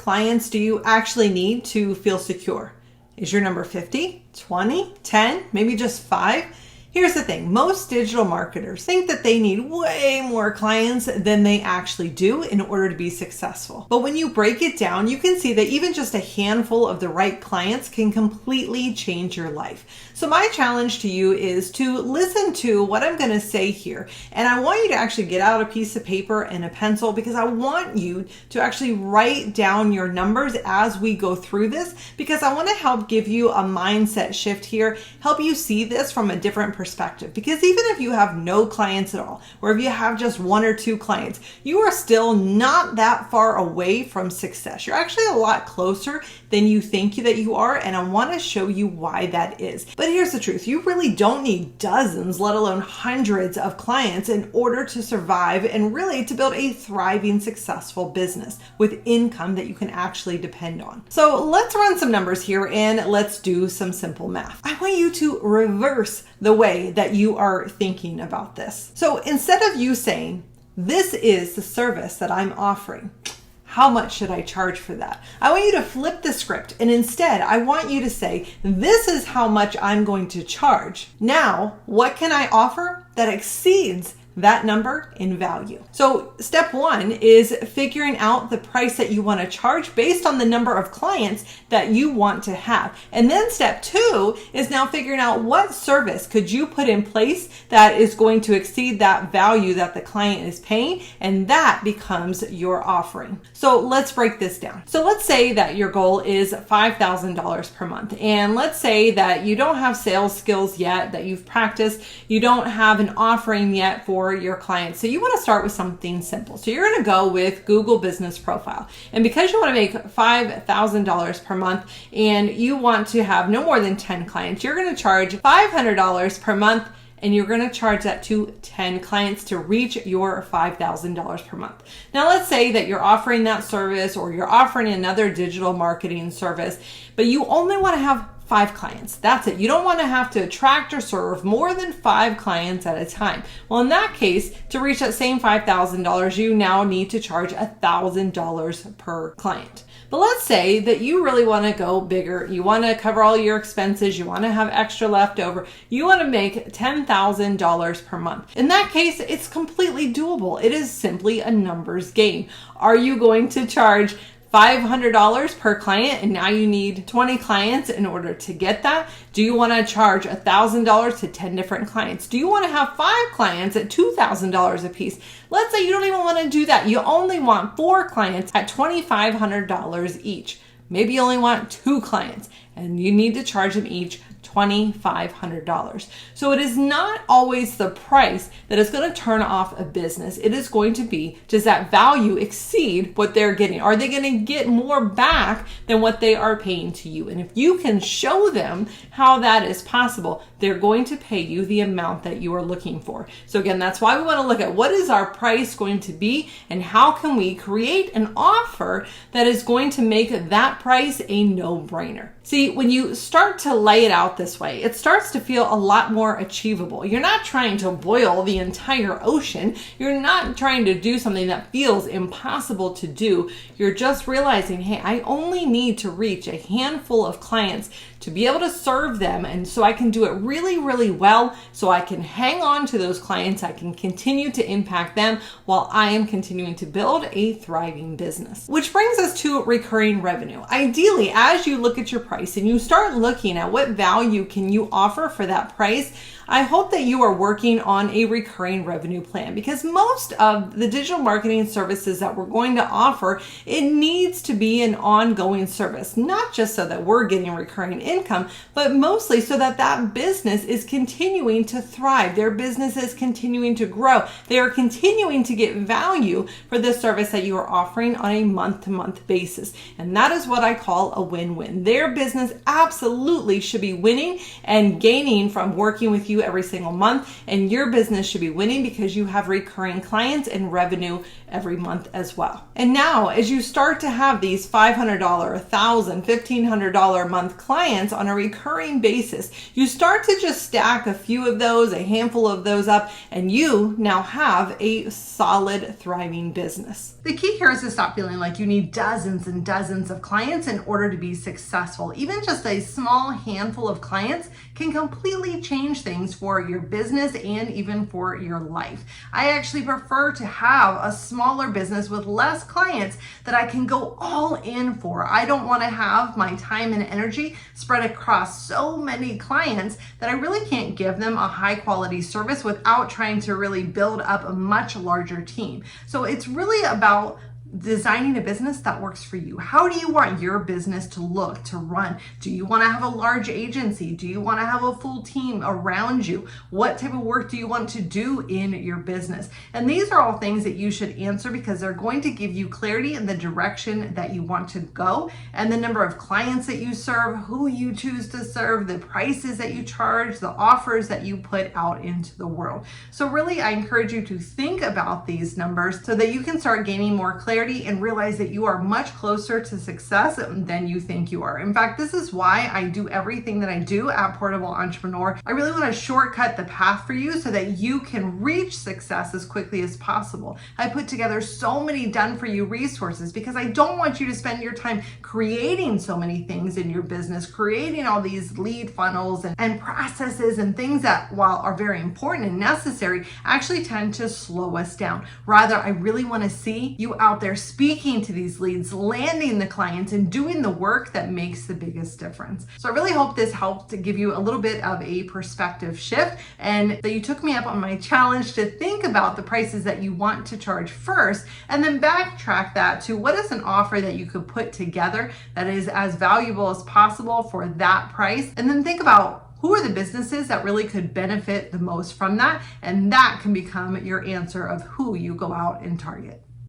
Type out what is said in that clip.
clients do you actually need to feel secure? Is your number 50, 20, 10, maybe just 5? Here's the thing, most digital marketers think that they need way more clients than they actually do in order to be successful. But when you break it down, you can see that even just a handful of the right clients can completely change your life. So my challenge to you is to listen to what I'm going to say here. And I want you to actually get out a piece of paper and a pencil, because I want you to actually write down your numbers as we go through this, because I want to help give you a mindset shift here, help you see this from a different perspective. Because even if you have no clients at all, or if you have just 1 or 2 clients, you are still not that far away from success. You're actually a lot closer than you think that you are, and I want to show you why that is. But here's the truth, you really don't need dozens, let alone hundreds of clients in order to survive and really to build a thriving, successful business with income that you can actually depend on. So let's run some numbers here and let's do some simple math. I want you to reverse the way that you are thinking about this. So instead of you saying, this is the service that I'm offering, how much should I charge for that? I want you to flip the script, and instead I want you to say, this is how much I'm going to charge. Now, what can I offer that exceeds that number in value? So step 1 is figuring out the price that you want to charge based on the number of clients that you want to have. And then step 2 is now figuring out what service could you put in place that is going to exceed that value that the client is paying, and that becomes your offering. So let's break this down. So let's say that your goal is $5,000 per month, and let's say that you don't have sales skills yet, that you've practiced, you don't have an offering yet for your clients. So you want to start with something simple. So you're going to go with Google Business Profile. And because you want to make $5,000 per month and you want to have no more than 10 clients, you're going to charge $500 per month, and you're going to charge that to 10 clients to reach your $5,000 per month. Now, let's say that you're offering that service, or you're offering another digital marketing service, but you only want to have 5 clients. That's it. You don't want to have to attract or serve more than 5 clients at a time. Well, in that case, to reach that same $5,000, you now need to charge $1,000 per client. But let's say that you really want to go bigger. You want to cover all your expenses. You want to have extra left over. You want to make $10,000 per month. In that case, it's completely doable. It is simply a numbers game. Are you going to charge $500 per client, and now you need 20 clients in order to get that? Do you want to charge $1,000 to 10 different clients? Do you want to have 5 clients at $2,000 a piece? Let's say you don't even want to do that. You only want 4 clients at $2,500 each. Maybe you only want 2 clients, and you need to charge them each $2,500. So it is not always the price that is going to turn off a business. It is going to be, does that value exceed what they're getting? Are they going to get more back than what they are paying to you? And if you can show them how that is possible, they're going to pay you the amount that you are looking for. So again, that's why we want to look at what is our price going to be, and how can we create an offer that is going to make that price a no-brainer. See, when you start to lay it out this way, it starts to feel a lot more achievable. You're not trying to boil the entire ocean. You're not trying to do something that feels impossible to do. You're just realizing, hey, I only need to reach a handful of clients to be able to serve them, and so I can do it really, really well, so I can hang on to those clients, I can continue to impact them while I am continuing to build a thriving business. Which brings us to recurring revenue. Ideally, as you look at your price and you start looking at what value can you offer for that price, I hope that you are working on a recurring revenue plan, because most of the digital marketing services that we're going to offer, it needs to be an ongoing service, not just so that we're getting recurring income, but mostly so that that business is continuing to thrive. Their business is continuing to grow. They are continuing to get value for the service that you are offering on a month-to-month basis. And that is what I call a win-win. Their business absolutely should be winning and gaining from working with you you every single month, and your business should be winning because you have recurring clients and revenue every month as well. And now, as you start to have these $500, $1,000, $1,500 a month clients on a recurring basis, you start to just stack a few of those, a handful of those up, and you now have a solid, thriving business. The key here is to stop feeling like you need dozens and dozens of clients in order to be successful. Even just a small handful of clients can completely change things for your business and even for your life. I actually prefer to have a smaller business with less clients that I can go all in for. I don't want to have my time and energy spread across so many clients that I really can't give them a high quality service without trying to really build up a much larger team. So it's really about designing a business that works for you. How do you want your business to look, to run? Do you want to have a large agency? Do you want to have a full team around you? What type of work do you want to do in your business? And these are all things that you should answer because they're going to give you clarity in the direction that you want to go and the number of clients that you serve, who you choose to serve, the prices that you charge, the offers that you put out into the world. So really, I encourage you to think about these numbers so that you can start gaining more clarity and realize that you are much closer to success than you think you are. In fact, this is why I do everything that I do at Portable Entrepreneur. I really want to shortcut the path for you so that you can reach success as quickly as possible. I put together so many done for you resources because I don't want you to spend your time creating so many things in your business, creating all these lead funnels and processes and things that, while are very important and necessary, actually tend to slow us down. Rather, I really want to see you out there speaking to these leads, landing the clients, and doing the work that makes the biggest difference. So I really hope this helped to give you a little bit of a perspective shift and that you took me up on my challenge to think about the prices that you want to charge first and then backtrack that to what is an offer that you could put together that is as valuable as possible for that price, and then think about who are the businesses that really could benefit the most from that, and that can become your answer of who you go out and target.